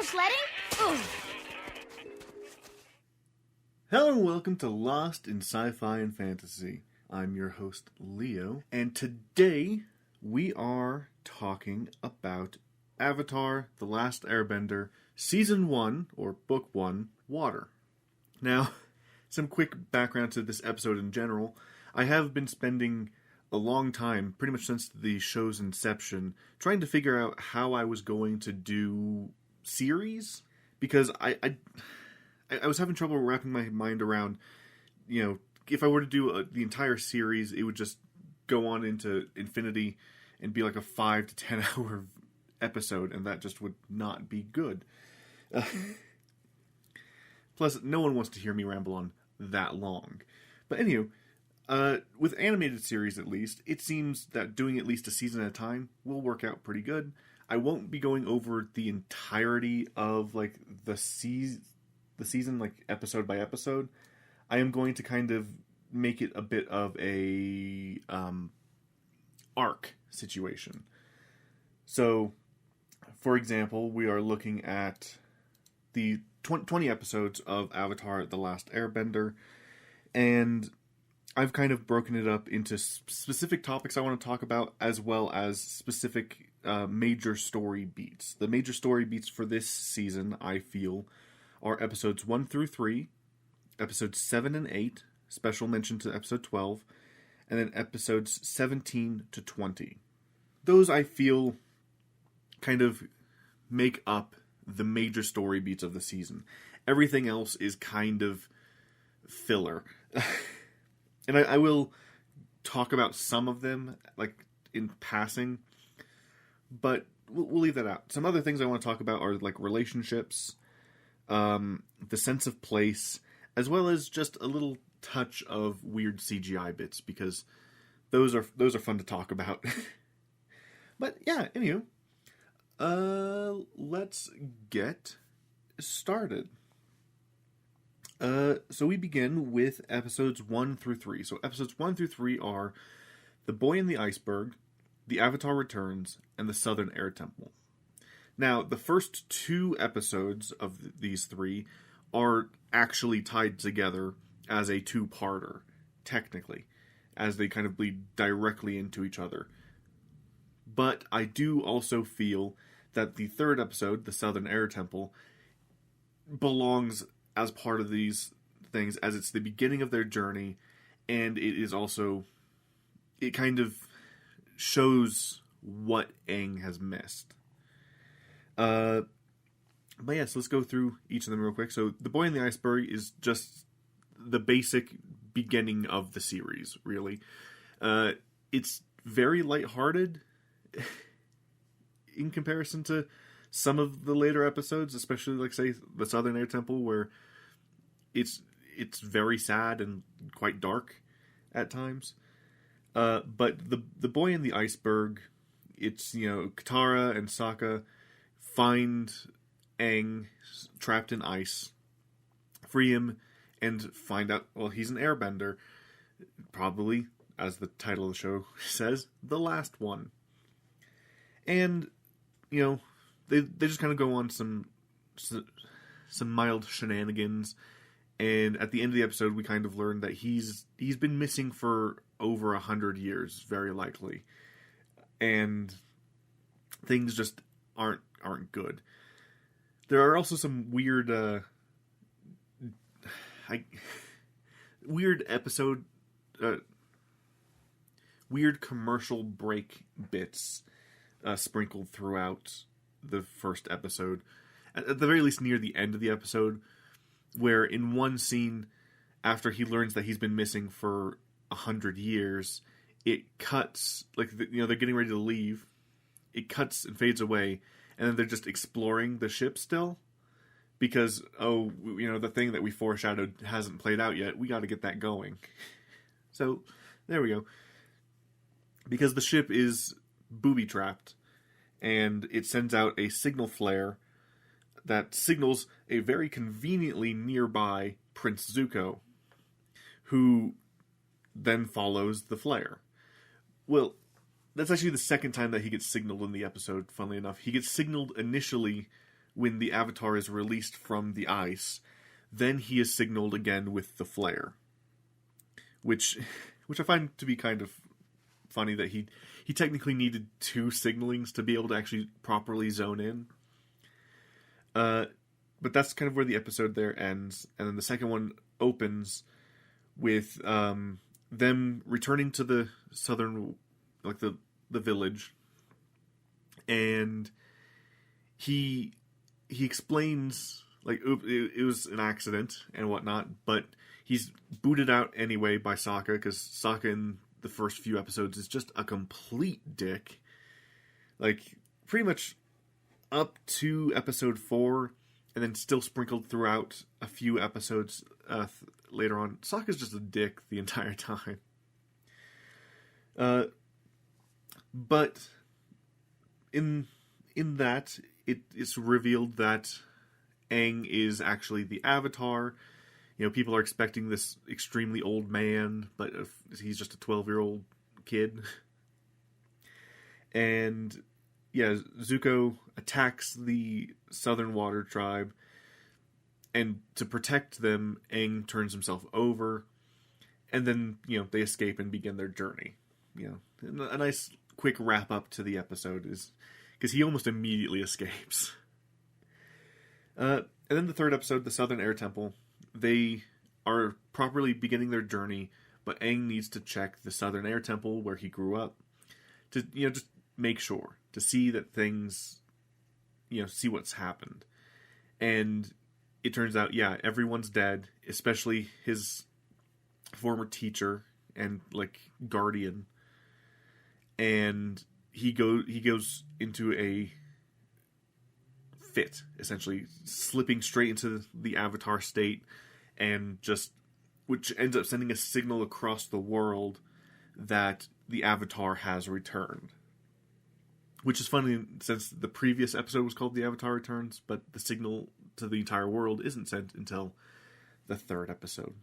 go sledding? Ugh. Hello and welcome to Lost in Sci-Fi and Fantasy. I'm your host, Leo, and today we are talking about Avatar: The Last Airbender, Season 1, or Book 1, Water. Now, some quick background to this episode in general. I have been spending a long time, pretty much since the show's inception, trying to figure out how I was going to do series, because I was having trouble wrapping my mind around, if I were to do the entire series, it would just go on into infinity and be like a 5 to 10 hour episode, and that just would not be good. Plus, no one wants to hear me ramble on that long. But anywho, with animated series at least, it seems that doing at least a season at a time will work out pretty good. I won't be going over the entirety of the season, like episode by episode. I am going to kind of make it a bit of a arc situation. So, for example, we are looking at the 20 episodes of Avatar: The Last Airbender, and I've kind of broken it up into specific topics I want to talk about, as well as specific major story beats. The major story beats for this season, I feel, are episodes 1 through 3, episodes 7 and 8, special mention to episode 12, and then episodes 17 to 20. Those, I feel, kind of make up the major story beats of the season. Everything else is kind of filler. And I will talk about some of them, in passing, but we'll leave that out. Some other things I want to talk about are, relationships, the sense of place, as well as just a little touch of weird CGI bits, because those are fun to talk about. But yeah, anywho, let's get started. So we begin with episodes 1 through 3. So episodes 1 through 3 are The Boy in the Iceberg, The Avatar Returns, and The Southern Air Temple. Now, the first 2 episodes of these 3 are actually tied together as a 2-parter, technically, as they kind of bleed directly into each other. But I do also feel that the 3rd episode, The Southern Air Temple, belongs as part of these things, as it's the beginning of their journey, and it is also, it kind of shows what Aang has missed. But yeah, so let's go through each of them real quick. So The Boy in the Iceberg is just the basic beginning of the series, really. It's very lighthearted in comparison to some of the later episodes, especially, say, The Southern Air Temple, where it's very sad and quite dark at times. But the Boy in the Iceberg, it's, Katara and Sokka find Aang trapped in ice, free him, and find out, well, he's an airbender. Probably, as the title of the show says, the last one. And, they just kind of go on some mild shenanigans, and at the end of the episode, we kind of learn that he's been missing for over 100 years, very likely, and things just aren't weird. There are also some weird commercial break bits sprinkled throughout the first episode, at the very least near the end of the episode, where in one scene, after he learns that he's been missing for 100 years, it cuts, they're getting ready to leave, it cuts and fades away, and then they're just exploring the ship still, because, the thing that we foreshadowed hasn't played out yet, we gotta get that going. So, there we go. Because the ship is booby-trapped, and it sends out a signal flare that signals a very conveniently nearby Prince Zuko, who then follows the flare. Well, that's actually the second time that he gets signaled in the episode, funnily enough. He gets signaled initially when the Avatar is released from the ice, then he is signaled again with the flare. Which I find to be kind of funny that he technically needed 2 signalings to be able to actually properly zone in. But that's kind of where the episode there ends. And then the second one opens with them returning to the southern, like the village. And he explains, like, it was an accident and whatnot, but he's booted out anyway by Sokka, because Sokka in the first few episodes is just a complete dick. Like, pretty much up to episode 4, and then still sprinkled throughout a few episodes later on. Sokka's just a dick the entire time. But in that, it's revealed that Aang is actually the Avatar. You know, people are expecting this extremely old man, but he's just a 12-year-old kid. And yeah, Zuko attacks the Southern Water Tribe, and to protect them, Aang turns himself over, and then, you know, they escape and begin their journey. You know, a nice quick wrap up to the episode is because he almost immediately escapes. And then the third episode, the Southern Air Temple, they are properly beginning their journey, but Aang needs to check the Southern Air Temple where he grew up to, you know, just make sure, to see that things, you know, see what's happened. And it turns out, yeah, everyone's dead, especially his former teacher and, like, guardian. And he goes into a fit, essentially, slipping straight into the Avatar state, and just, which ends up sending a signal across the world that the Avatar has returned. Which is funny, since the previous episode was called The Avatar Returns, but the signal to the entire world isn't sent until the third episode.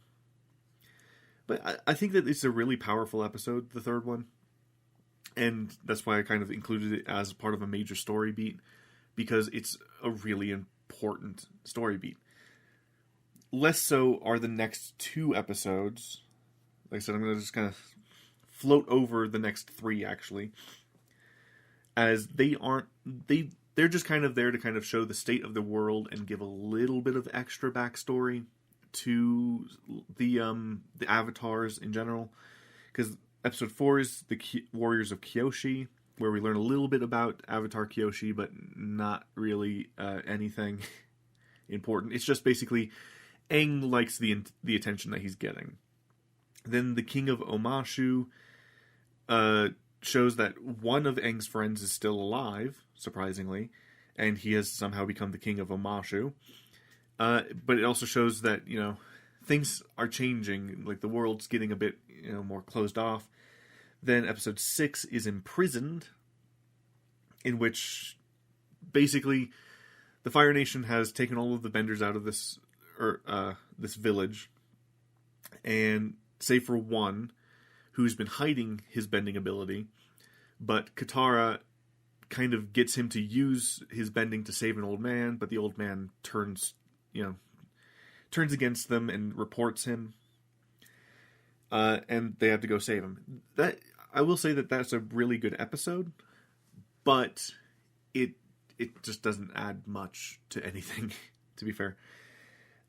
But I think that it's a really powerful episode, the third one. And that's why I kind of included it as part of a major story beat, because it's a really important story beat. Less so are the next 2 episodes. Like I said, I'm going to just kind of float over the next 3, actually. As they're just kind of there to kind of show the state of the world and give a little bit of extra backstory to the avatars in general. Because episode 4 is the Warriors of Kyoshi, where we learn a little bit about Avatar Kyoshi, but not really anything important. It's just basically Aang likes the attention that he's getting. Then the King of Omashu shows that one of Aang's friends is still alive, surprisingly, and he has somehow become the King of Omashu. But it also shows that, you know, things are changing, like the world's getting a bit, you know, more closed off. Then episode 6 is Imprisoned, in which basically the Fire Nation has taken all of the benders out of this village, and save for one who's been hiding his bending ability, but Katara kind of gets him to use his bending to save an old man, but the old man turns against them and reports him, and they have to go save him. That, I will say that that's a really good episode, but it just doesn't add much to anything, to be fair.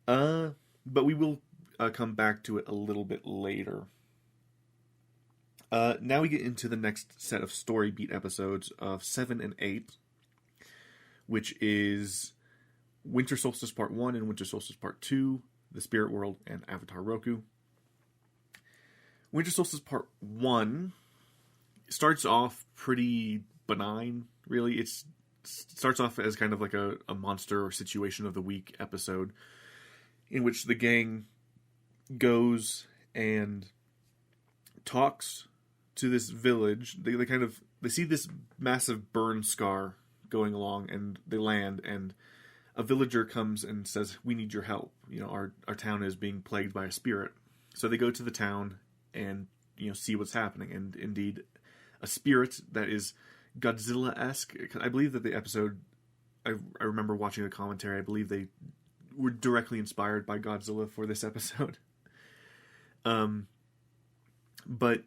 But we will come back to it a little bit later. Now we get into the next set of story beat episodes of 7 and 8, which is Winter Solstice Part 1 and Winter Solstice Part 2, The Spirit World, and Avatar Roku. Winter Solstice Part 1 starts off pretty benign, really. It starts off as kind of like a monster or situation of the week episode, in which the gang goes and talks to this village. They see this massive burn scar going along, and they land, and a villager comes and says, "We need your help. You know, our town is being plagued by a spirit." So they go to the town and, you know, see what's happening. And indeed, a spirit that is Godzilla-esque. I believe that the episode I remember watching a commentary. I believe they were directly inspired by Godzilla for this episode. But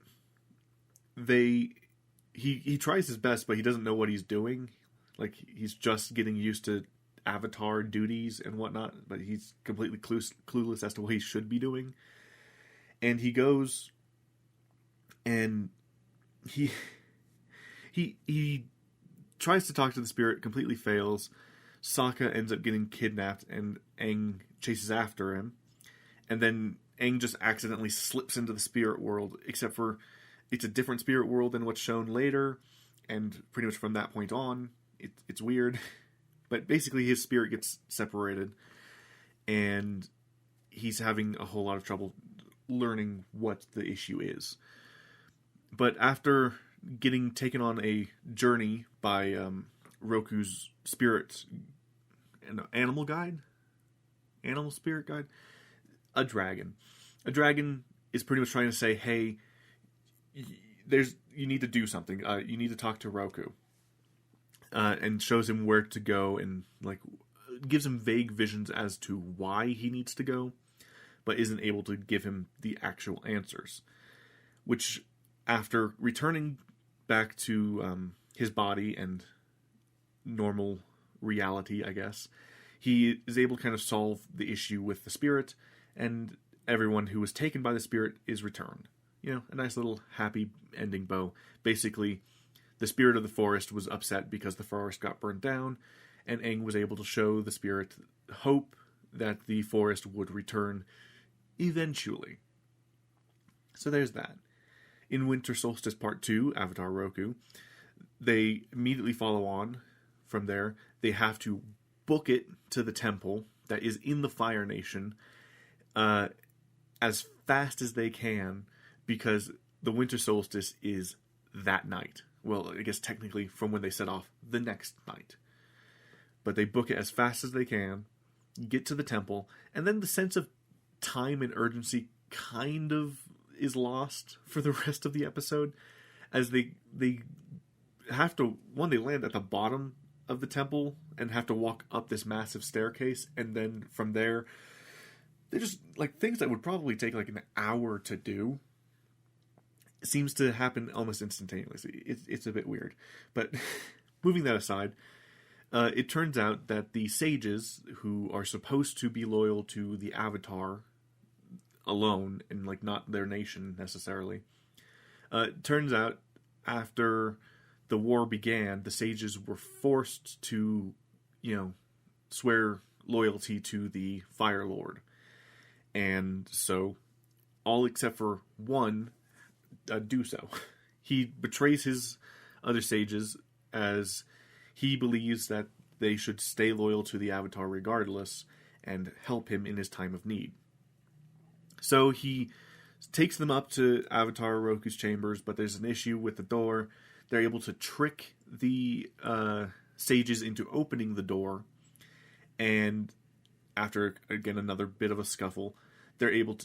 he tries his best, but he doesn't know what he's doing. Like, he's just getting used to Avatar duties and whatnot, but he's completely clueless as to what he should be doing. And he goes, and he tries to talk to the spirit, completely fails. Sokka ends up getting kidnapped, and Aang chases after him. And then Aang just accidentally slips into the spirit world, except for it's a different spirit world than what's shown later, and pretty much from that point on, it's weird. But basically his spirit gets separated, and he's having a whole lot of trouble learning what the issue is. But after getting taken on a journey by Roku's spirit, animal spirit guide, a dragon is pretty much trying to say, hey, you need to do something. You need to talk to Roku, and shows him where to go, and like gives him vague visions as to why he needs to go, but isn't able to give him the actual answers. Which, after returning back to his body and normal reality, I guess, he is able to kind of solve the issue with the spirit, and everyone who was taken by the spirit is returned. You know, a nice little happy ending bow. Basically, the spirit of the forest was upset because the forest got burned down, and Aang was able to show the spirit hope that the forest would return eventually. So there's that. In Winter Solstice Part 2, Avatar Roku, they immediately follow on from there. They have to book it to the temple that is in the Fire Nation as fast as they can, because the Winter Solstice is that night. Well, I guess technically from when they set off, the next night. But they book it as fast as they can, get to the temple, and then the sense of time and urgency kind of is lost for the rest of the episode, as they have to, they land at the bottom of the temple and have to walk up this massive staircase, and then from there, they're just, like, things that would probably take, like, an hour to do, seems to happen almost instantaneously. It's a bit weird. But moving that aside, it turns out that the sages, who are supposed to be loyal to the Avatar alone, and like not their nation necessarily, turns out after the war began, the sages were forced to, swear loyalty to the Fire Lord. And so, all except for one do so. He betrays his other sages, as he believes that they should stay loyal to the Avatar regardless and help him in his time of need. So he takes them up to Avatar Roku's chambers, but there's an issue with the door. They're able to trick the sages into opening the door, and after, again, another bit of a scuffle,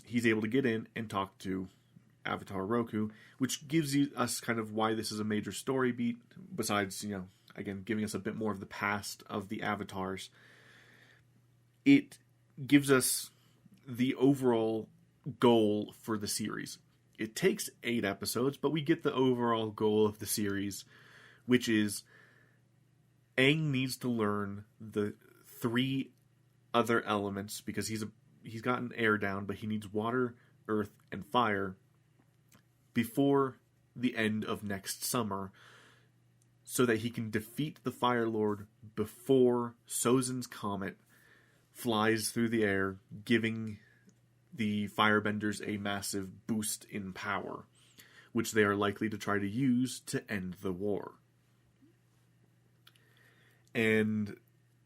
he's able to get in and talk to Avatar Roku, which gives us kind of why this is a major story beat, besides, again, giving us a bit more of the past of the Avatars. It gives us the overall goal for the series. It takes 8 episodes, but we get the overall goal of the series, which is Aang needs to learn the 3 other elements, because he's gotten air down, but he needs water, earth, and fire before the end of next summer, so that he can defeat the Fire Lord before Sozin's comet flies through the air, giving the Firebenders a massive boost in power, which they are likely to try to use to end the war. And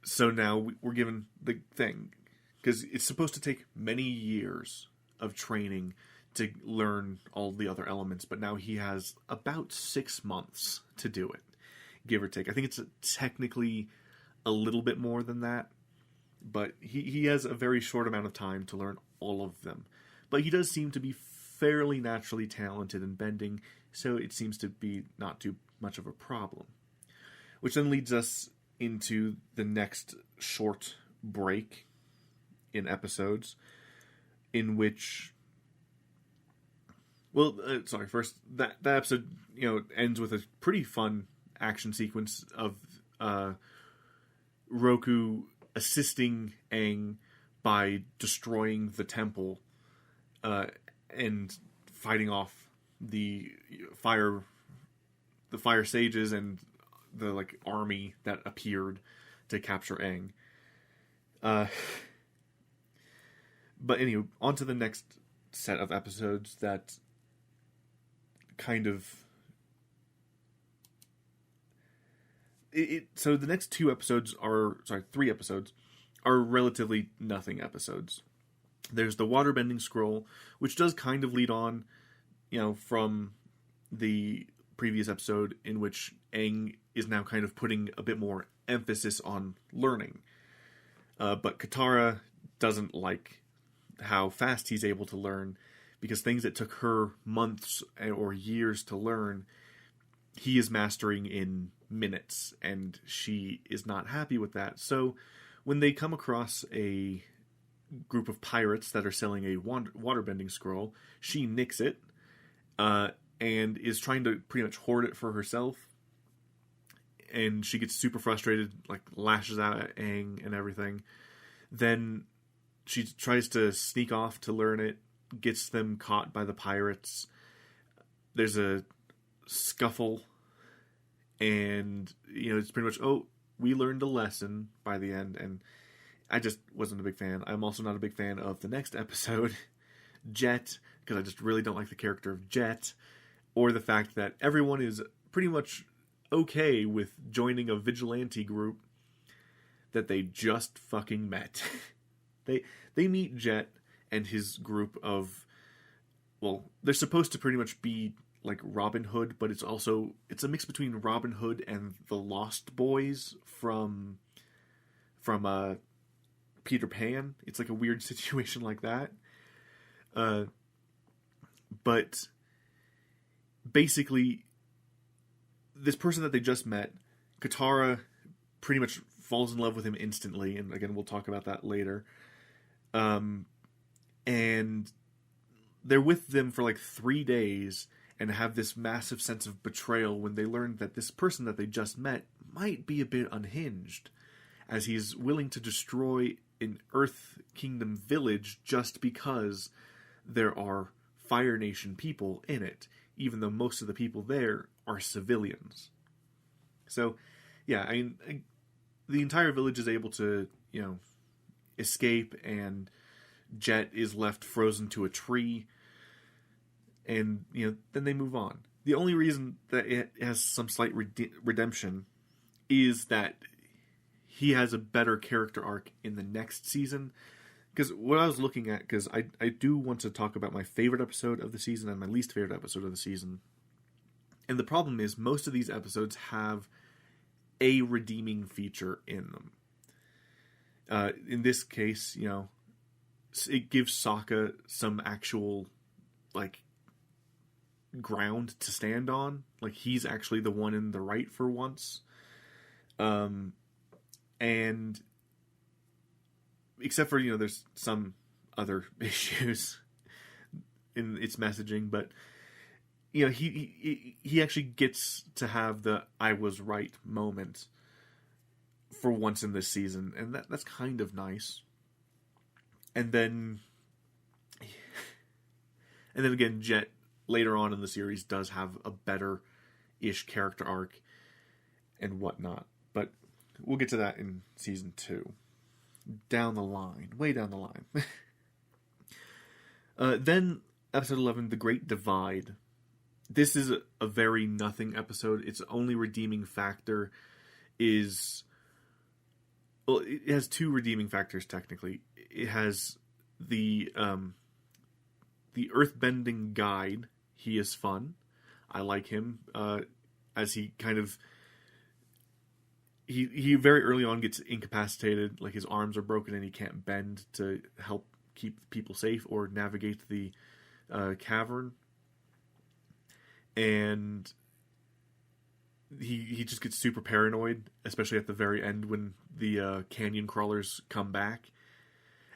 so now we're given the thing, because it's supposed to take many years of training to learn all the other elements, but now he has about 6 months to do it, give or take. I think it's technically a little bit more than that, but he has a very short amount of time to learn all of them. But he does seem to be fairly naturally talented in bending, so it seems to be not too much of a problem. Which then leads us into the next short break in episodes in which, well, first, that episode, ends with a pretty fun action sequence of Roku assisting Aang by destroying the temple and fighting off the fire sages and the army that appeared to capture Aang. But anyway, on to the next set of episodes that kind of so the next three episodes are relatively nothing episodes. There's the waterbending scroll, which does kind of lead on, from the previous episode in which Aang is now kind of putting a bit more emphasis on learning. But Katara doesn't like how fast he's able to learn, because things that took her months or years to learn, he is mastering in minutes, and she is not happy with that. So when they come across a group of pirates that are selling a waterbending scroll, she nicks it and is trying to pretty much hoard it for herself. And she gets super frustrated, lashes out at Aang and everything. Then she tries to sneak off to learn it, gets them caught by the pirates. There's a scuffle, and it's pretty much, we learned a lesson by the end, and I just wasn't a big fan. I'm also not a big fan of the next episode, Jet, because I just really don't like the character of Jet, or the fact that everyone is pretty much okay with joining a vigilante group that they just fucking met. They meet Jet and his group of, well, they're supposed to pretty much be like Robin Hood, but it's a mix between Robin Hood and the Lost Boys from Peter Pan. It's like a weird situation like that. But basically, this person that they just met, Katara pretty much falls in love with him instantly, and again, we'll talk about that later. And they're with them for 3 days and have this massive sense of betrayal when they learn that this person that they just met might be a bit unhinged, as he's willing to destroy an Earth Kingdom village just because there are Fire Nation people in it, even though most of the people there are civilians. So, yeah, the entire village is able to, escape, and Jet is left frozen to a tree, and, then they move on. The only reason that it has some slight redemption is that he has a better character arc in the next season. Because what I was looking at, because I do want to talk about my favorite episode of the season and my least favorite episode of the season. And the problem is, most of these episodes have a redeeming feature in them. In this case, it gives Sokka some actual, ground to stand on. He's actually the one in the right for once. And except for, there's some other issues in its messaging, but, he actually gets to have the I was right moment for once in this season, and that's kind of nice. And then again, Jet later on in the series does have a better-ish character arc and whatnot, but we'll get to that in season 2. Down the line. Way down the line. Then, episode 11, The Great Divide. This is a very nothing episode. Its only redeeming factor is... Well, it has 2 redeeming factors, technically. It has the earthbending guide. He is fun. I like him, as he kind of... He very early on gets incapacitated, his arms are broken and he can't bend to help keep people safe or navigate the cavern. And he just gets super paranoid, especially at the very end when the canyon crawlers come back.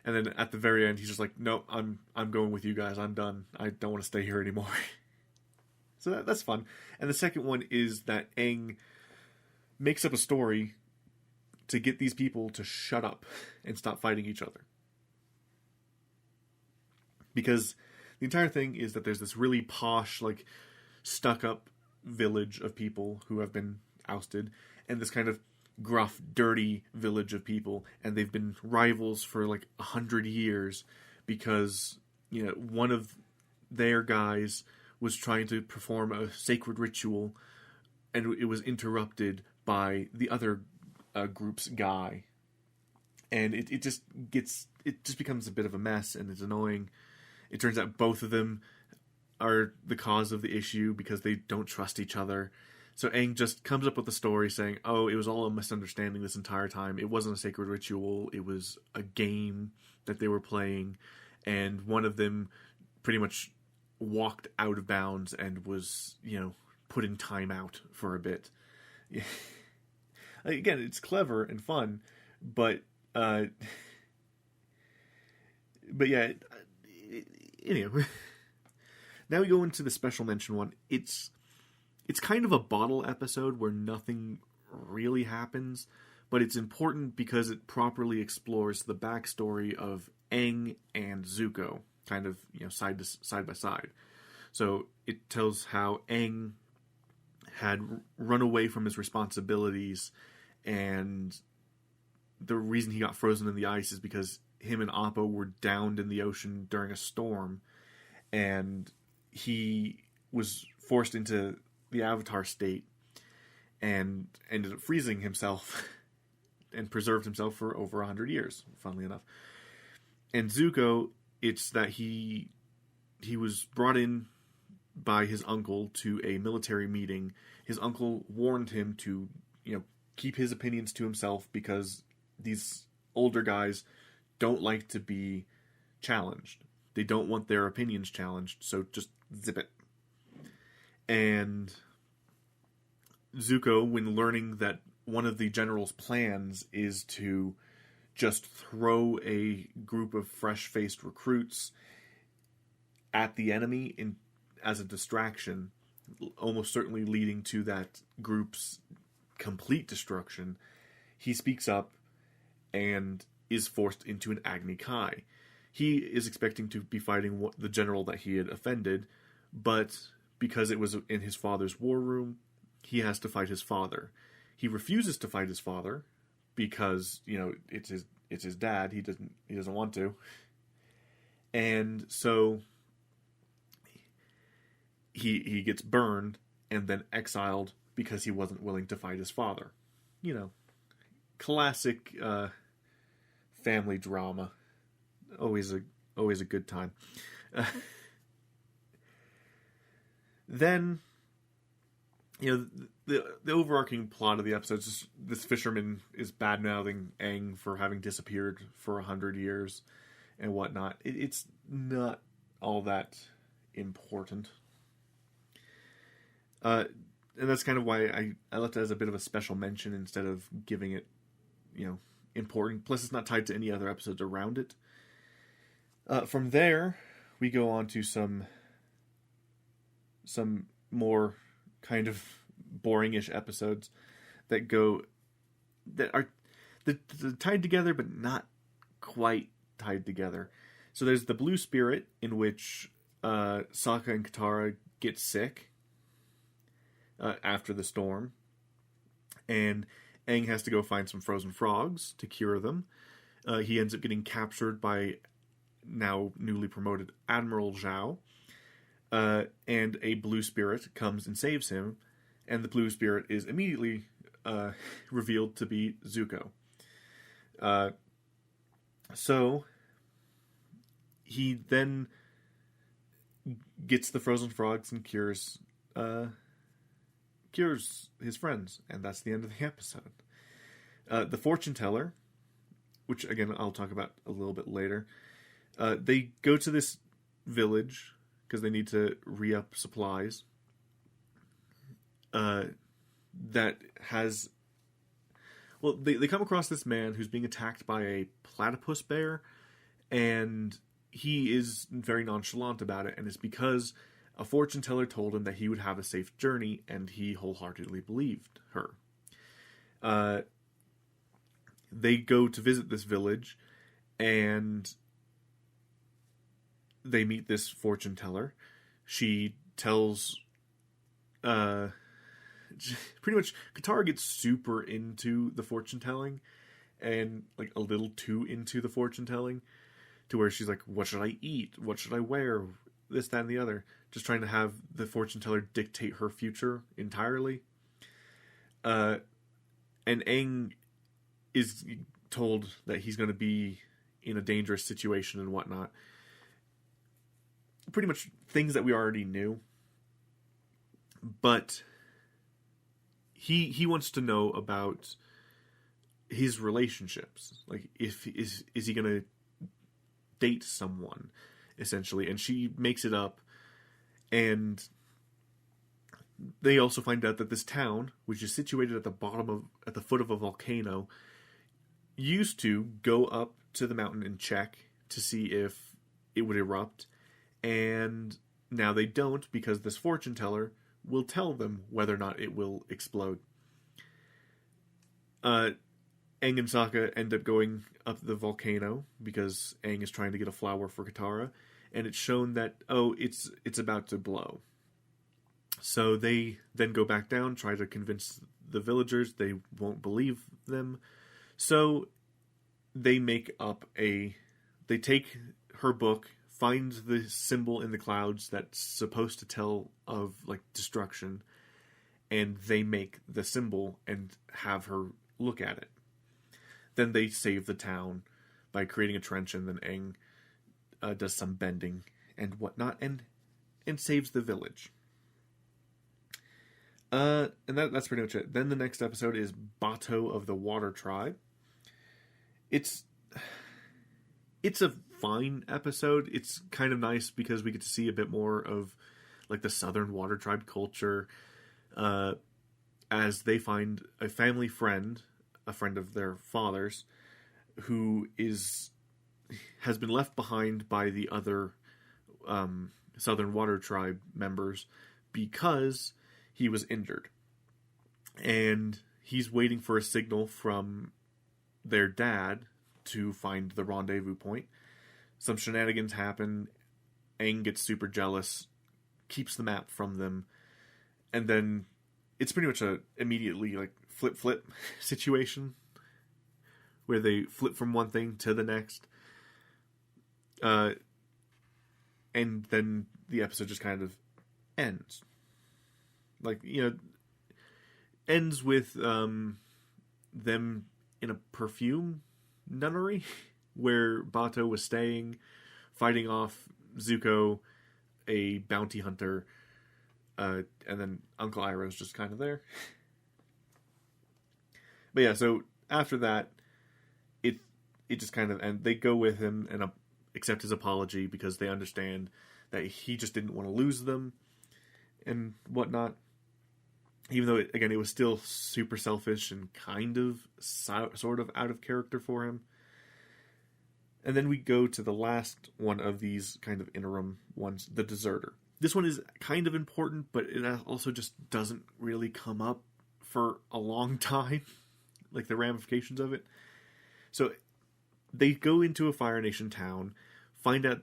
And then at the very end, he's just like, "No, I'm going with you guys. I'm done. I don't want to stay here anymore." So that's fun. And the second one is that Aang makes up a story to get these people to shut up and stop fighting each other. Because the entire thing is that there's this really posh, like, stuck-up village of people who have been ousted, and this kind of gruff, dirty village of people, and they've been rivals for like 100 years because, you know, one of their guys was trying to perform a sacred ritual, and it was interrupted by the other group's guy, and it just becomes a bit of a mess, and it's annoying. It turns out both of them are the cause of the issue because they don't trust each other. So Aang just comes up with a story saying, "Oh, it was all a misunderstanding this entire time. It wasn't a sacred ritual. It was a game that they were playing, and one of them pretty much walked out of bounds and was, you know, put in timeout for a bit." Again, it's clever and fun, but yeah. Anyway, now we go into the special mention one. It's kind of a bottle episode where nothing really happens, but it's important because it properly explores the backstory of Aang and Zuko, kind of, you know, side by side. So it tells how Aang had run away from his responsibilities, and the reason he got frozen in the ice is because him and Appa were downed in the ocean during a storm, and he was forced into the Avatar state and ended up freezing himself and preserved himself for over 100 years, funnily enough. And Zuko, it's that he was brought in by his uncle to a military meeting. His uncle warned him to, you know, keep his opinions to himself because these older guys don't like to be challenged. They don't want their opinions challenged, so just zip it. And Zuko, when learning that one of the general's plans is to just throw a group of fresh-faced recruits at the enemy as a distraction, almost certainly leading to that group's complete destruction, he speaks up and is forced into an Agni Kai. He is expecting to be fighting the general that he had offended, but because it was in his father's war room, he has to fight his father. He refuses to fight his father because, you know, it's his dad. He doesn't want to. And so he gets burned and then exiled because he wasn't willing to fight his father. You know, classic family drama. Always a good time. Then, you know, the overarching plot of the episode is just this fisherman is bad-mouthing Aang for having disappeared for 100 years and whatnot. It's not all that important. And that's kind of why I left it as a bit of a special mention instead of giving it, you know, important. Plus, it's not tied to any other episodes around it. From there, we go on to some more kind of boring-ish episodes that are tied together, but not quite tied together. So there's the Blue Spirit, in which Sokka and Katara get sick after the storm, and Aang has to go find some frozen frogs to cure them. He ends up getting captured by now newly promoted Admiral Zhao, and a Blue Spirit comes and saves him, and the Blue Spirit is immediately revealed to be Zuko. So he then gets the frozen frogs and cures his friends, and that's the end of the episode. The fortune teller, which again I'll talk about a little bit later, they go to this village because they need to re-up supplies. that has... Well, they come across this man who's being attacked by a platypus bear, and he is very nonchalant about it, and it's because a fortune teller told him that he would have a safe journey, and he wholeheartedly believed her. They go to visit this village, and they meet this fortune teller. She tells... pretty much, Katara gets super into the fortune telling, and like a little too into the fortune telling, to where she's like, what should I eat? What should I wear? This, that, and the other. Just trying to have the fortune teller dictate her future entirely. And Aang is told that he's going to be in a dangerous situation and whatnot. Pretty much things that we already knew. But he wants to know about his relationships. Like, is he going to date someone, essentially? And she makes it up. And they also find out that this town, which is situated at the foot of a volcano, used to go up to the mountain and check to see if it would erupt. And now they don't, because this fortune teller will tell them whether or not it will explode. Aang and Sokka end up going up the volcano because Aang is trying to get a flower for Katara, and it's shown that, it's about to blow. So they then go back down, try to convince the villagers. They won't believe them. So they they take her book, find the symbol in the clouds that's supposed to tell of, like, destruction, and they make the symbol and have her look at it. Then they save the town by creating a trench, and then Aang does some bending and whatnot, and saves the village. And that's pretty much it. Then the next episode is Bato of the Water Tribe. It's a fine episode. It's kind of nice because we get to see a bit more of, like, the Southern Water Tribe culture, as they find a family friend, a friend of their father's, who has been left behind by the other Southern Water Tribe members because he was injured. And he's waiting for a signal from their dad to find the rendezvous point. Some shenanigans happen. Aang gets super jealous, keeps the map from them, and then it's pretty much a immediately, like, flip situation where they flip from one thing to the next. And then the episode just kind of ends. Like, ends with them in a perfume nunnery where Bato was staying, fighting off Zuko, a bounty hunter, and then Uncle Iroh's just kind of there. But yeah, so after that, it just kind of, and they go with him and accept his apology because they understand that he just didn't want to lose them and whatnot. Even though, it was still super selfish and kind of, sort of out of character for him. And then we go to the last one of these kind of interim ones, the Deserter. This one is kind of important, but it also just doesn't really come up for a long time, like the ramifications of it. So they go into a Fire Nation town, find out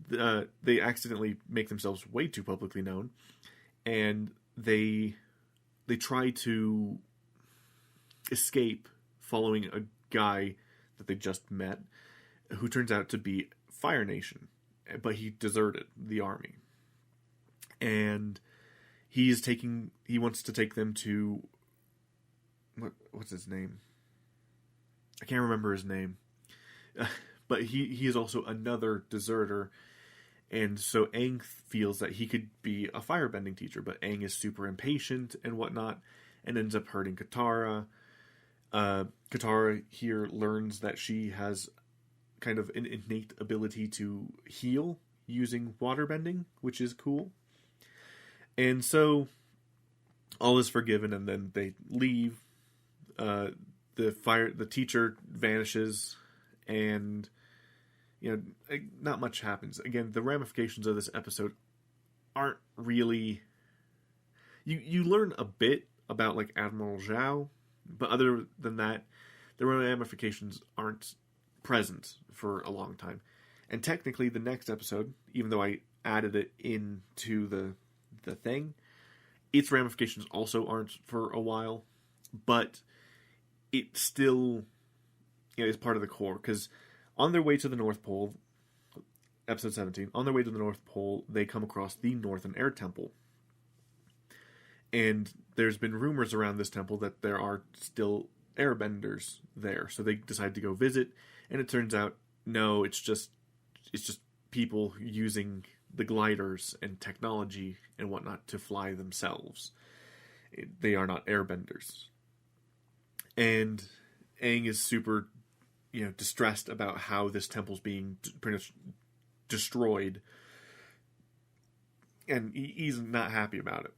they accidentally make themselves way too publicly known, and they try to escape following a guy that they just met, who turns out to be Fire Nation, but he deserted the army. And he wants to take them to, what's his name? I can't remember his name. But he is also another deserter, and so Aang feels that he could be a firebending teacher, but Aang is super impatient and whatnot, and ends up hurting Katara. Katara here learns that she has kind of an innate ability to heal using waterbending, which is cool. And so all is forgiven, and then they leave. The teacher vanishes, and not much happens. Again, the ramifications of this episode aren't really. You learn a bit about like Admiral Zhao, but other than that, the ramifications aren't present for a long time. And technically, the next episode, even though I added it into the thing, its ramifications also aren't for a while, but it still is part of the core, because on their way to the North Pole, episode 17, on their way to the North Pole, they come across the Northern Air Temple. And there's been rumors around this temple that there are still airbenders there, so they decide to go visit, and it turns out, no, it's just people using the gliders and technology and whatnot to fly themselves. They are not airbenders. And Aang is super, distressed about how this temple's being pretty much destroyed, and he's not happy about it.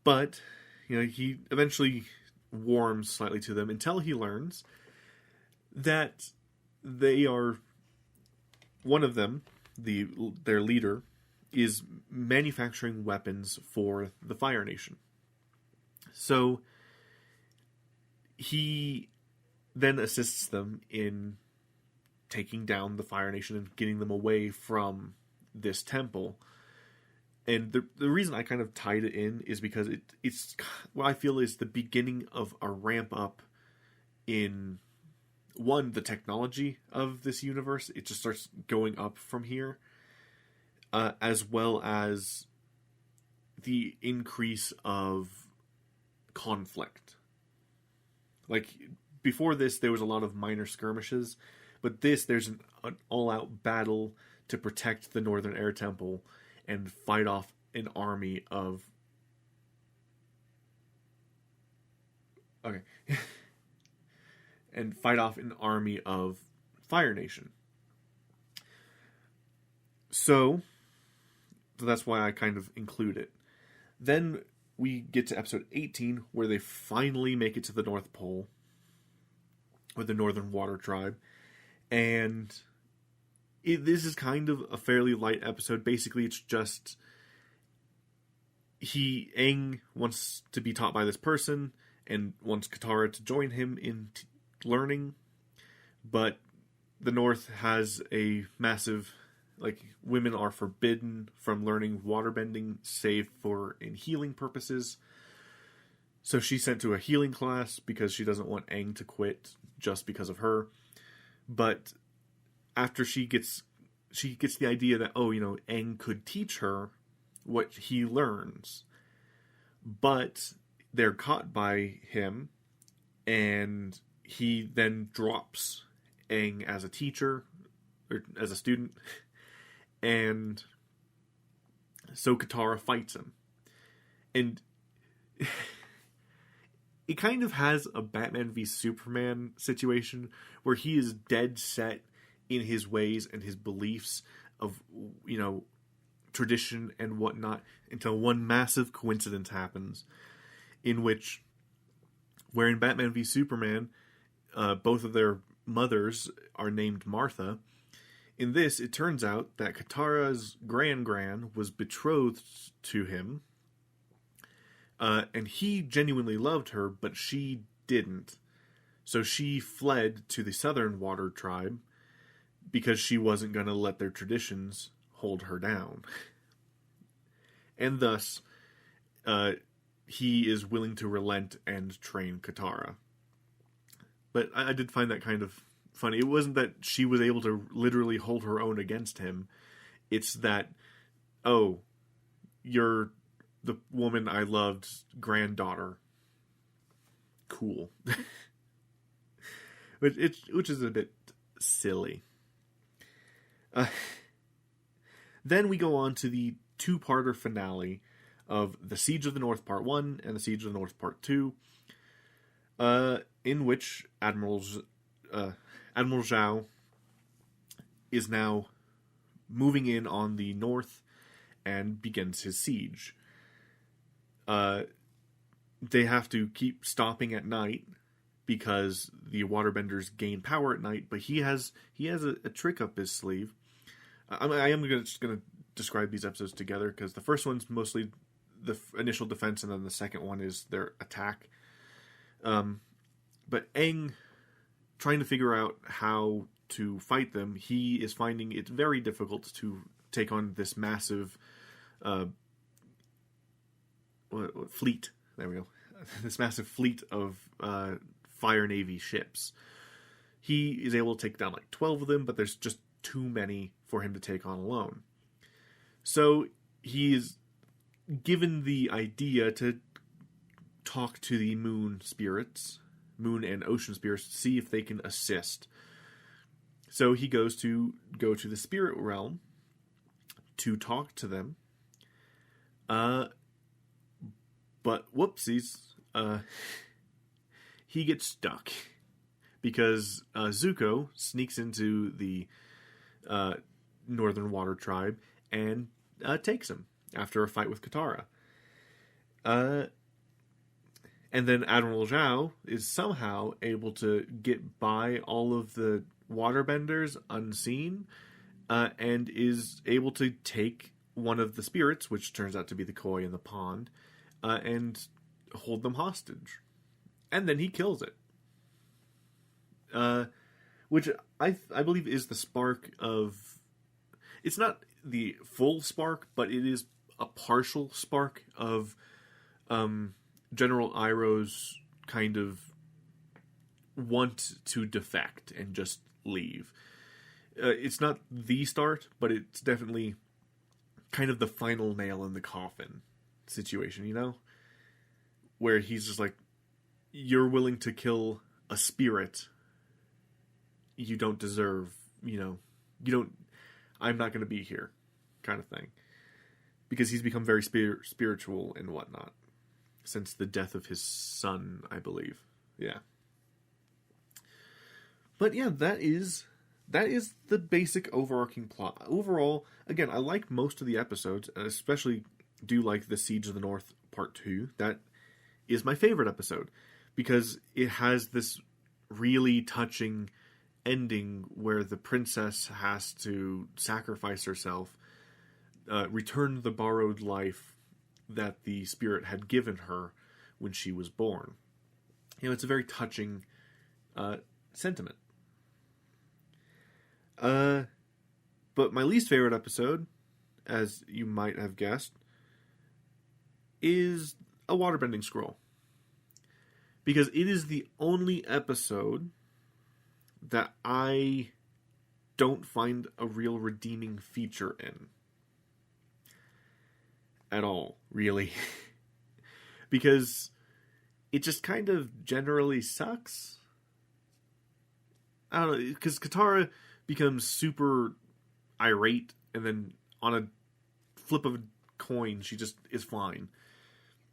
But, he eventually warms slightly to them until he learns that they are, one of them, their leader, is manufacturing weapons for the Fire Nation. So he then assists them in taking down the Fire Nation and getting them away from this temple. And the reason I kind of tied it in is because it's what I feel is the beginning of a ramp up in, one, the technology of this universe. It just starts going up from here, as well as the increase of conflict. Like, before this, there was a lot of minor skirmishes, but there's an all-out battle to protect the Northern Air Temple and fight off an army of... Okay. And fight off an army of Fire Nation. So that's why I kind of include it. Then we get to episode 18, where they finally make it to the North Pole, or the Northern Water Tribe, and this is kind of a fairly light episode. Basically, it's just Aang wants to be taught by this person, and wants Katara to join him in learning, but the North has a massive, women are forbidden from learning waterbending, save for in healing purposes. So she's sent to a healing class because she doesn't want Aang to quit just because of her. But after she gets the idea that, Aang could teach her what he learns, but they're caught by him, and he then drops Aang as a teacher, or as a student, and so Katara fights him. And it kind of has a Batman v Superman situation, where he is dead set in his ways and his beliefs of, tradition and whatnot, until one massive coincidence happens, in which, where in Batman v Superman, both of their mothers are named Martha. In this, it turns out that Katara's gran was betrothed to him, and he genuinely loved her, but she didn't. So she fled to the Southern Water Tribe because she wasn't going to let their traditions hold her down. And thus, he is willing to relent and train Katara. But I did find that kind of funny. It wasn't that she was able to literally hold her own against him. It's that, you're the woman I loved's granddaughter. Cool. which is a bit silly. Then we go on to the two-parter finale of The Siege of the North Part 1 and The Siege of the North Part 2, in which Admiral Zhao is now moving in on the north and begins his siege. they have to keep stopping at night because the waterbenders gain power at night. But he has a trick up his sleeve. I am just going to describe these episodes together because the first one's mostly the initial defense, and then the second one is their attack. But Aang, trying to figure out how to fight them, he is finding it very difficult to take on this massive fleet. There we go. This massive fleet of Fire Navy ships. He is able to take down like 12 of them, but there's just too many for him to take on alone. So he is given the idea to talk to the moon and ocean spirits, to see if they can assist. So he goes to the spirit realm to talk to them. But whoopsies, he gets stuck because Zuko sneaks into the Northern Water Tribe and takes him after a fight with Katara. And then Admiral Zhao is somehow able to get by all of the waterbenders unseen, and is able to take one of the spirits, which turns out to be the koi in the pond, and hold them hostage. And then he kills it. Which I believe is the spark of... It's not the full spark, but it is a partial spark of General Iroh's kind of want to defect and just leave. It's not the start, but it's definitely kind of the final nail in the coffin situation, you know? Where he's just like, you're willing to kill a spirit you don't deserve, I'm not going to be here, kind of thing. Because he's become very spiritual and whatnot since the death of his son, I believe. Yeah. But yeah, that is the basic overarching plot. Overall, again, I like most of the episodes, and especially do like the Siege of the North Part 2. That is my favorite episode, because it has this really touching ending where the princess has to sacrifice herself, return the borrowed life that the spirit had given her when she was born. It's a very touching sentiment. But my least favorite episode, as you might have guessed, is a waterbending scroll. Because it is the only episode that I don't find a real redeeming feature in. At all, really. Because it just kind of generally sucks. I don't know, because Katara becomes super irate, and then on a flip of a coin, she just is fine.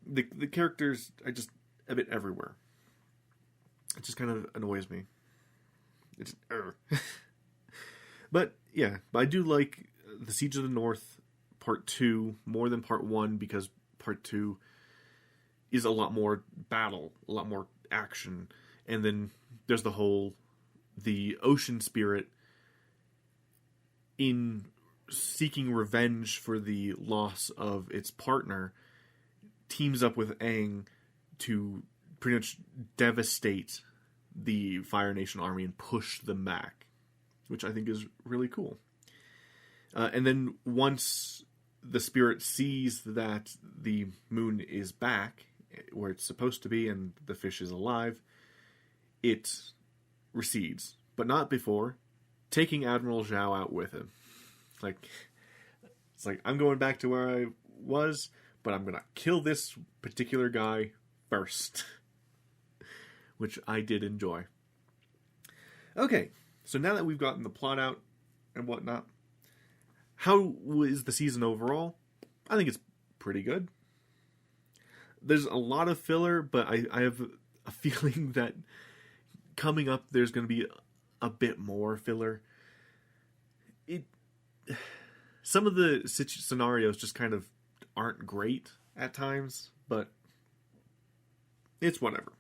The characters are just a bit everywhere. It just kind of annoys me. It's But yeah, I do like the Siege of the North Part 2 more than Part 1, because Part 2 is a lot more battle, a lot more action. And then there's the ocean spirit in seeking revenge for the loss of its partner, teams up with Aang to pretty much devastate the Fire Nation army and push them back, which I think is really cool. And then once the spirit sees that the moon is back where it's supposed to be and the fish is alive, it recedes, but not before taking Admiral Zhao out with him. It's like, I'm going back to where I was, but I'm gonna kill this particular guy first. Which I did enjoy. Okay, so now that we've gotten the plot out and whatnot, how is the season overall? I think it's pretty good. There's a lot of filler, but I have a feeling that coming up there's going to be a bit more filler. Some of the scenarios just kind of aren't great at times, but it's whatever.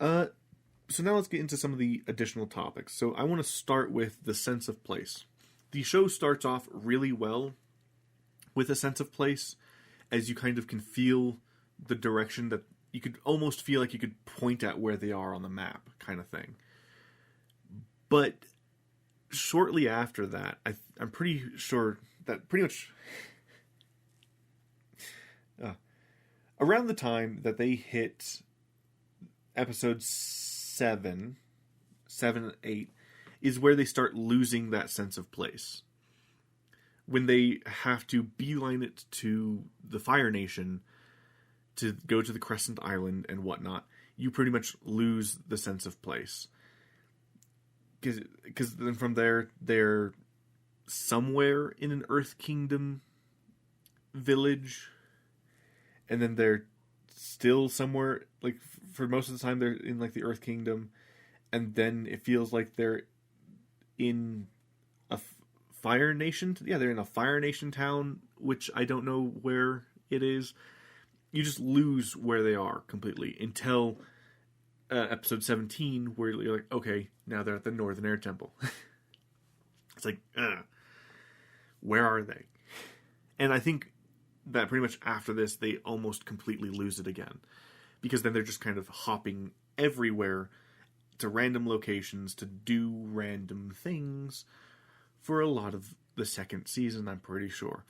So now let's get into some of the additional topics. So I want to start with the sense of place. The show starts off really well with a sense of place, as you kind of can feel the direction that you could almost feel like you could point at where they are on the map, kind of thing. But shortly after that, I'm pretty sure that pretty much around the time that they hit episode 7 and 8 is where they start losing that sense of place. When they have to beeline it to the Fire Nation to go to the Crescent Island and whatnot, you pretty much lose the sense of place. Because then from there, they're somewhere in an Earth Kingdom village, and then they're still somewhere, like, for most of the time they're in, like, the Earth Kingdom, and then it feels like they're in a Fire Nation. Yeah, they're in a Fire Nation town, which I don't know where it is. You just lose where they are completely until episode 17, where you're like, okay, now they're at the Northern Air Temple. It's like, where are they? And I think that pretty much after this, they almost completely lose it again. Because then they're just kind of hopping everywhere to random locations to do random things for a lot of the second season, I'm pretty sure.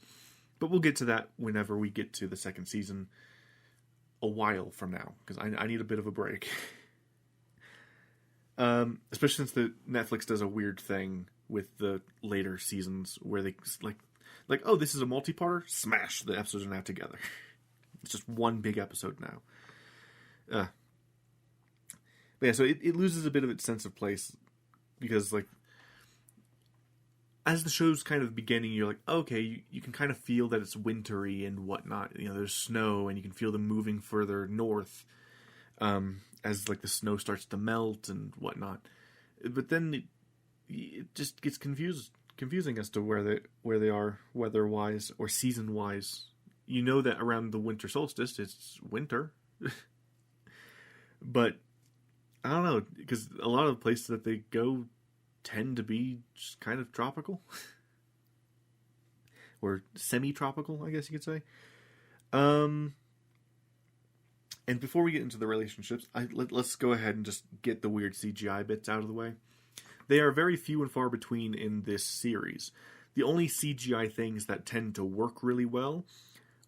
But we'll get to that whenever we get to the second season a while from now, because I need a bit of a break. Especially since the Netflix does a weird thing with the later seasons where they like, oh, this is a multi-parter? Smash! The episodes are now together. It's just one big episode now. But yeah, so it loses a bit of its sense of place because, like, as the show's kind of beginning, you're like, okay, you can kind of feel that it's wintry and whatnot. You know, there's snow, and you can feel them moving further north as, like, the snow starts to melt and whatnot. But then it just gets confusing as to where they are weather-wise or season-wise. You know that around the winter solstice, it's winter. But I don't know, because a lot of the places that they go tend to be just kind of tropical. Or semi-tropical, I guess you could say. And before we get into the relationships, let's go ahead and just get the weird CGI bits out of the way. They are very few and far between in this series. The only CGI things that tend to work really well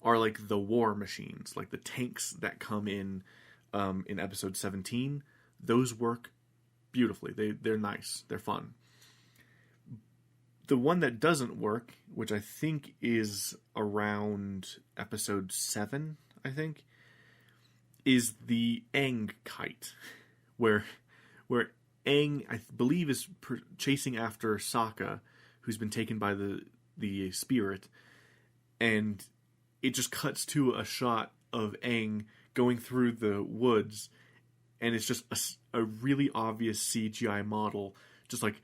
are like the war machines, like the tanks that come in episode 17. Those work beautifully. They're nice. They're fun. The one that doesn't work, which I think is around episode 7, I think, is the Aang kite, where Aang, I believe, is chasing after Sokka, who's been taken by the spirit, and it just cuts to a shot of Aang going through the woods, and it's just a really obvious CGI model, just like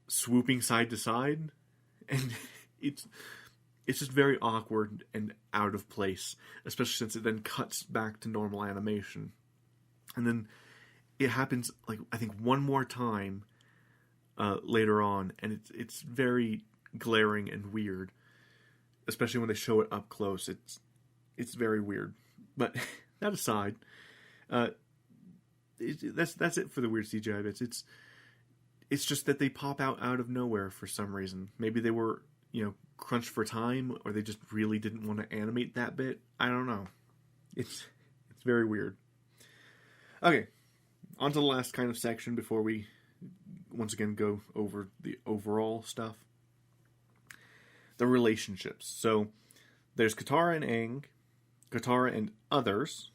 swooping side to side, and it's just very awkward and out of place, especially since it then cuts back to normal animation. And then it happens, like, I think one more time later on, and it's very glaring and weird, especially when they show it up close. It's very weird. But that aside, that's it for the weird CGI bits. It's just that they pop out of nowhere for some reason. Maybe they were, crunched for time, or they just really didn't want to animate that bit. I don't know. It's very weird. Okay, on to the last kind of section before we once again go over the overall stuff. The relationships. So there's Katara and Aang, Katara and others,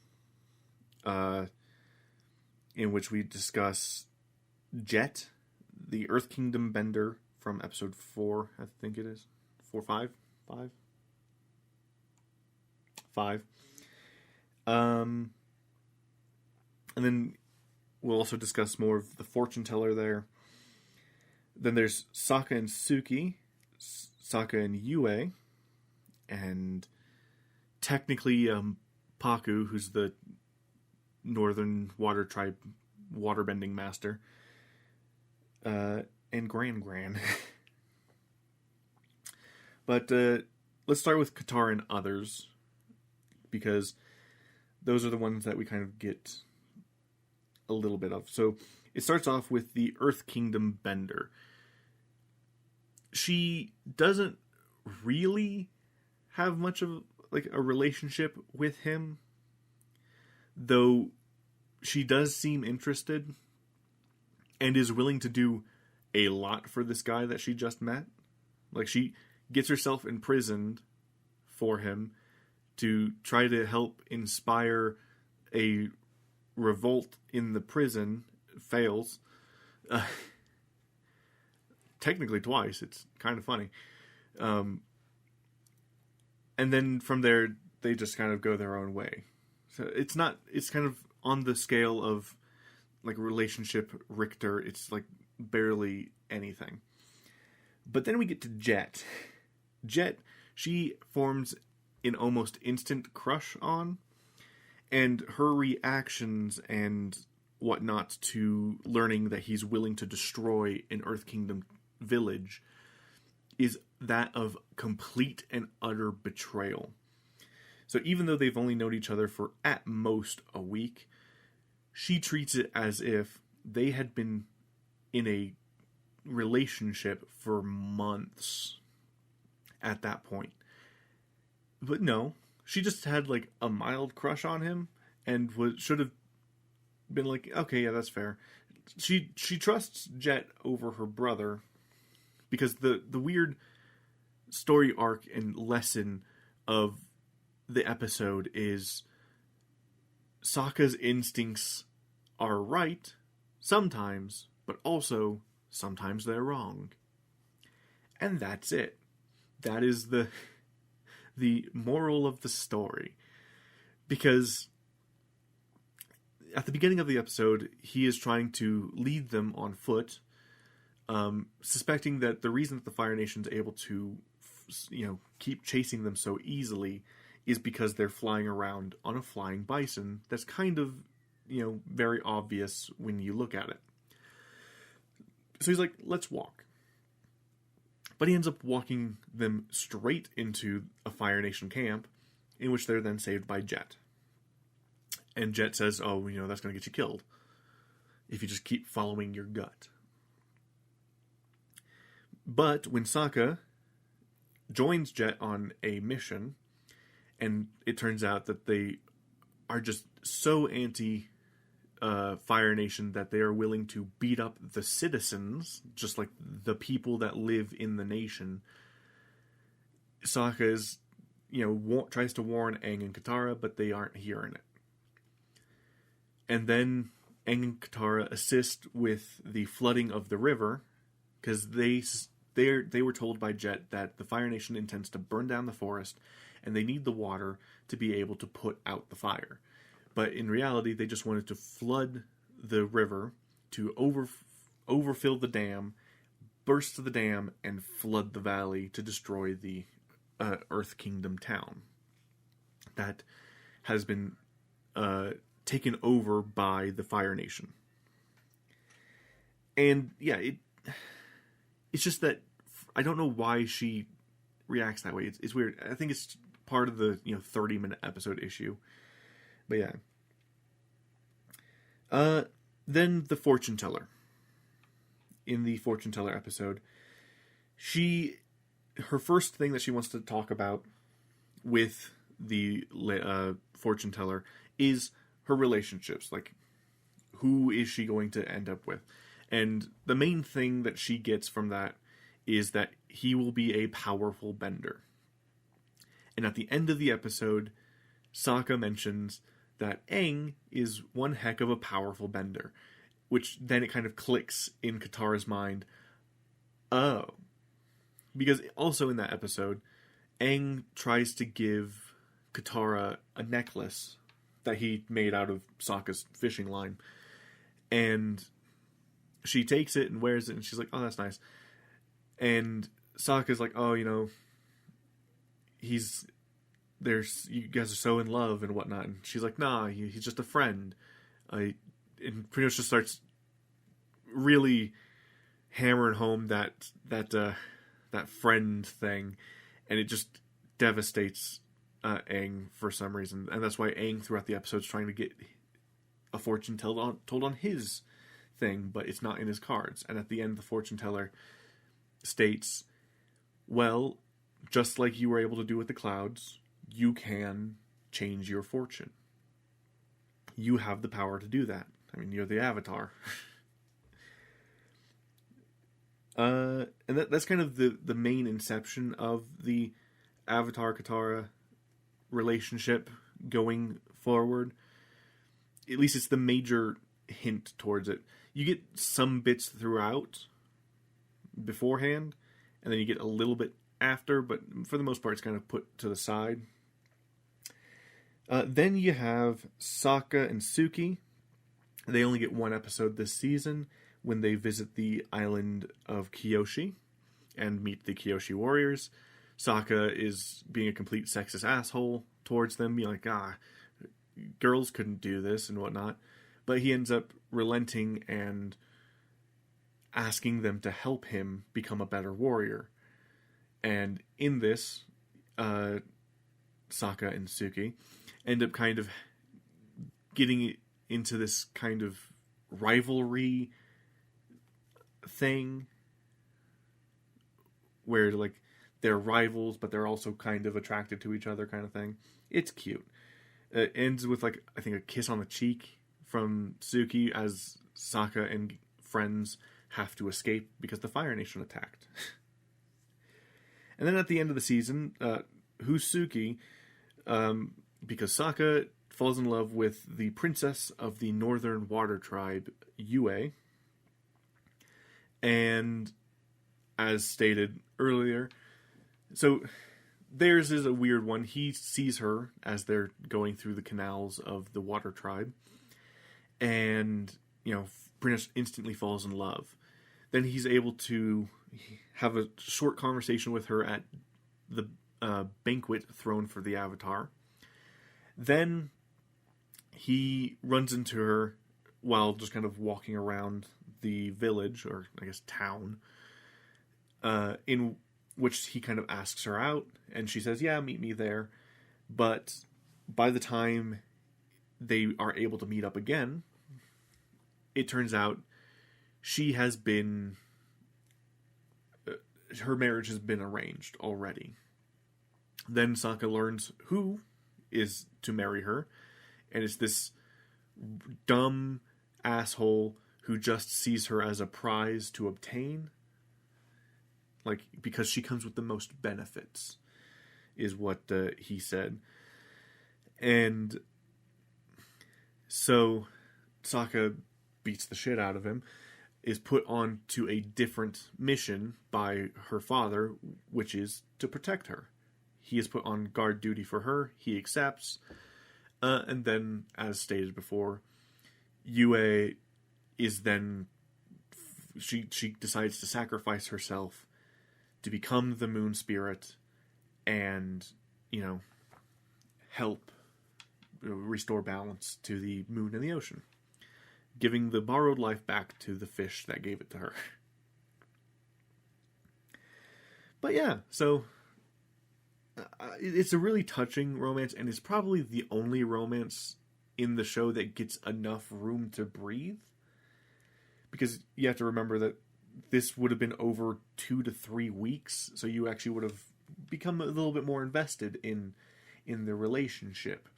in which we discuss Jet, the Earth Kingdom Bender from episode 4, I think it is. 4, 5? 5? 5. And then we'll also discuss more of the fortune teller there. Then there's Sokka and Suki, Sokka and Yue, and technically Paku, who's the Northern Water Tribe waterbending master, and Gran. But let's start with Katara and others, because those are the ones that we kind of get a little bit of. So it starts off with the Earth Kingdom Bender. She doesn't really have much of like a relationship with him, though she does seem interested and is willing to do a lot for this guy that she just met. Like, she gets herself imprisoned for him to try to help inspire a revolt in the prison. Fails. Technically twice. It's kind of funny. And then from there, they just kind of go their own way. So it's kind of on the scale of like relationship Richter. It's like barely anything. But then we get to Jet. Jet, she forms an almost instant crush on, and her reactions and whatnot to learning that he's willing to destroy an Earth Kingdom village is that of complete and utter betrayal. So even though they've only known each other for at most a week, she treats it as if they had been in a relationship for months at that point. But no, she just had like a mild crush on him and should have been like, okay, yeah, that's fair. She trusts Jet over her brother because the weird story arc and lesson of the episode is Sokka's instincts are right sometimes, but also sometimes they're wrong. And that's it. That is the moral of the story. Because at the beginning of the episode, he is trying to lead them on foot, suspecting that the reason that the Fire Nation's able to, keep chasing them so easily is because they're flying around on a flying bison. That's kind of, very obvious when you look at it. So he's like, let's walk. But he ends up walking them straight into a Fire Nation camp, in which they're then saved by Jet. And Jet says, oh, that's going to get you killed if you just keep following your gut. But when Sokka joins Jet on a mission, and it turns out that they are just so anti Fire Nation that they are willing to beat up the citizens, just like the people that live in the nation, Sokka is, tries to warn Aang and Katara, but they aren't hearing it. And then Aang and Katara assist with the flooding of the river, because they were told by Jet that the Fire Nation intends to burn down the forest, and they need the water to be able to put out the fire. But in reality, they just wanted to flood the river to overfill the dam, burst the dam, and flood the valley to destroy the Earth Kingdom town that has been taken over by the Fire Nation. And yeah, it's just that I don't know why she reacts that way. It's weird. I think it's part of the 30-minute episode issue. But yeah. Then the fortune teller. In the fortune teller episode, her first thing that she wants to talk about with the fortune teller is her relationships. Like, who is she going to end up with? And the main thing that she gets from that is that he will be a powerful bender. And at the end of the episode, Sokka mentions that Aang is one heck of a powerful bender, which then it kind of clicks in Katara's mind. Oh. Because also in that episode, Aang tries to give Katara a necklace that he made out of Sokka's fishing line. And she takes it and wears it, and she's like, oh, that's nice. And Sokka's like, oh, you guys are so in love and whatnot. And she's like, nah, he's just a friend. And pretty much just starts really hammering home that friend thing, and it just devastates Aang for some reason, and that's why Aang throughout the episode is trying to get a fortune told on his thing, but it's not in his cards. And at the end, the fortune teller states, well, just like you were able to do with the clouds, you can change your fortune. You have the power to do that. I mean, you're the Avatar. And that's kind of the main inception of the Avatar-Katara relationship going forward. At least it's the major hint towards it. You get some bits throughout beforehand, and then you get a little bit after, but for the most part it's kind of put to the side. Then you have Sokka and Suki. They only get one episode this season when they visit the island of Kyoshi and meet the Kyoshi warriors. Sokka is being a complete sexist asshole towards them, being like, girls couldn't do this and whatnot. But he ends up relenting and asking them to help him become a better warrior. And in this, Sokka and Suki end up kind of getting into this kind of rivalry thing where, like, they're rivals, but they're also kind of attracted to each other kind of thing. It's cute. It ends with, like, I think a kiss on the cheek from Suki as Sokka and friends have to escape because the Fire Nation attacked. And then at the end of the season, who's Suki? Because Sokka falls in love with the princess of the Northern Water Tribe, Yue. And as stated earlier, so theirs is a weird one. He sees her as they're going through the canals of the Water Tribe, and, pretty much instantly falls in love. Then he's able to have a short conversation with her at the banquet thrown for the Avatar. Then he runs into her while just kind of walking around the village, or I guess town, in which he kind of asks her out, and she says, yeah, meet me there. But by the time they are able to meet up again, it turns out she has been... her marriage has been arranged already. Then Sokka learns who is to marry her, and it's this dumb asshole who just sees her as a prize to obtain, like, because she comes with the most benefits, is what he said. And so Sokka beats the shit out of him, is put on to a different mission by her father, which is to protect her. He is put on guard duty for her. He accepts. And then, as stated before, Yue is then... She decides to sacrifice herself to become the moon spirit and, help restore balance to the moon and the ocean, giving the borrowed life back to the fish that gave it to her. But yeah, so it's a really touching romance, and it's probably the only romance in the show that gets enough room to breathe. Because you have to remember that this would have been over 2 to 3 weeks, so you actually would have become a little bit more invested in the relationship.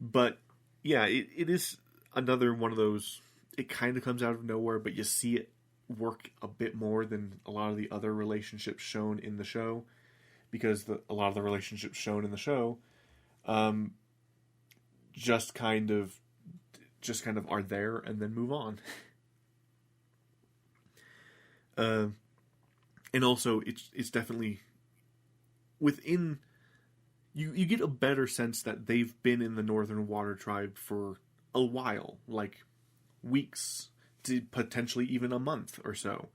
But yeah, it is another one of those, it kind of comes out of nowhere, but you see it work a bit more than a lot of the other relationships shown in the show, because a lot of the relationships shown in the show just kind of are there and then move on. And also, it's definitely within... You get a better sense that they've been in the Northern Water Tribe for a while, like weeks, to potentially even a month or so.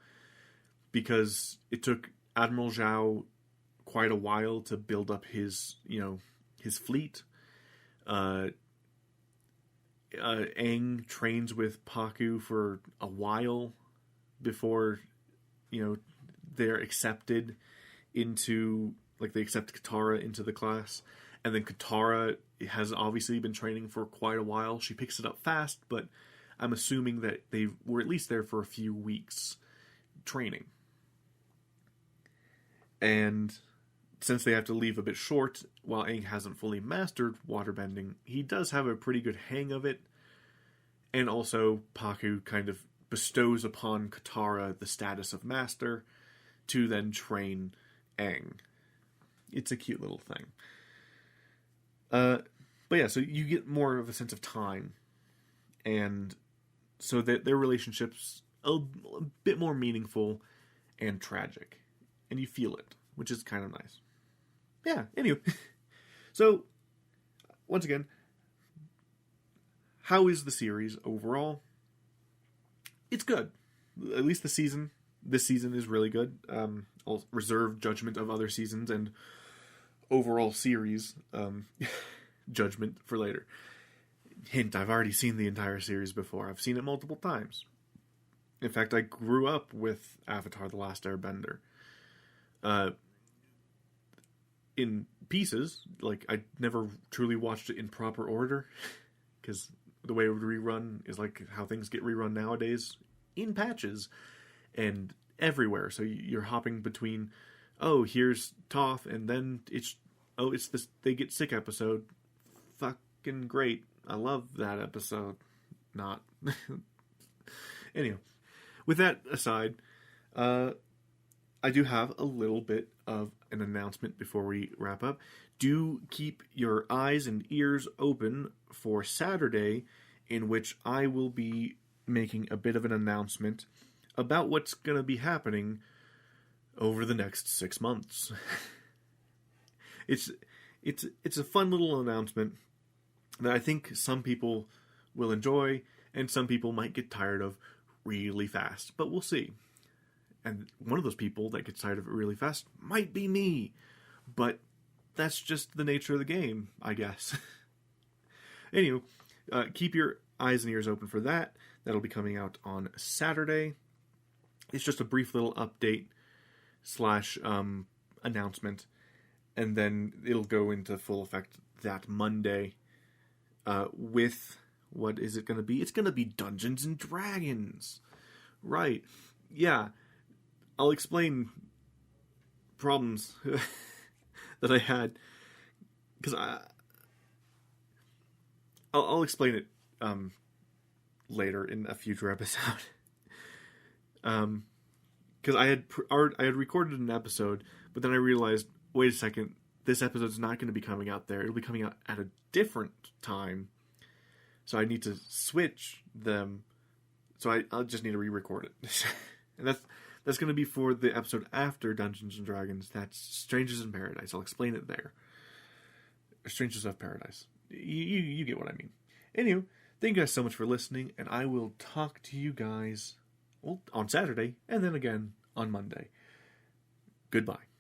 Because it took Admiral Zhao quite a while to build up his fleet. Aang trains with Pakku for a while before, they're accepted into, like, they accept Katara into the class. And then Katara has obviously been training for quite a while. She picks it up fast, but I'm assuming that they were at least there for a few weeks training. And since they have to leave a bit short, while Aang hasn't fully mastered waterbending, he does have a pretty good hang of it. And also, Pakku kind of bestows upon Katara the status of master to then train Aang. It's a cute little thing. But yeah, so you get more of a sense of time. And so that their relationship's a bit more meaningful and tragic. And you feel it, which is kind of nice. Yeah, anyway. So, once again, how is the series overall? It's good. At least this season is really good. I'll reserve judgment of other seasons and overall series judgment for later. Hint, I've already seen the entire series before. I've seen it multiple times. In fact, I grew up with Avatar: The Last Airbender. In pieces, like, I never truly watched it in proper order, because the way it would rerun is like how things get rerun nowadays, in patches, and everywhere. So you're hopping between, here's Toph, and then it's this They Get Sick episode. Fucking great. I love that episode. Not. Anyway, with that aside, I do have a little bit of an announcement before we wrap up. Do keep your eyes and ears open for Saturday, in which I will be making a bit of an announcement about what's going to be happening over the next 6 months. It's a fun little announcement that I think some people will enjoy, and some people might get tired of really fast. But we'll see. And one of those people that gets tired of it really fast might be me. But that's just the nature of the game, I guess. Anyway, keep your eyes and ears open for that. That'll be coming out on Saturday. It's just a brief little update / announcement. And then it'll go into full effect that Monday. With, what is it going to be? It's going to be Dungeons and Dragons. Right. Yeah. I'll explain problems that I had, because I'll explain it later in a future episode. Because I had recorded an episode, but then I realized, wait a second, this episode's not going to be coming out there. It'll be coming out at a different time, so I need to switch them. So I'll just need to re-record it, and that's going to be for the episode after Dungeons and Dragons. That's Strangers in Paradise. I'll explain it there. Strangers of Paradise. You get what I mean. Anyway, thank you guys so much for listening, and I will talk to you guys on Saturday, and then again on Monday. Goodbye.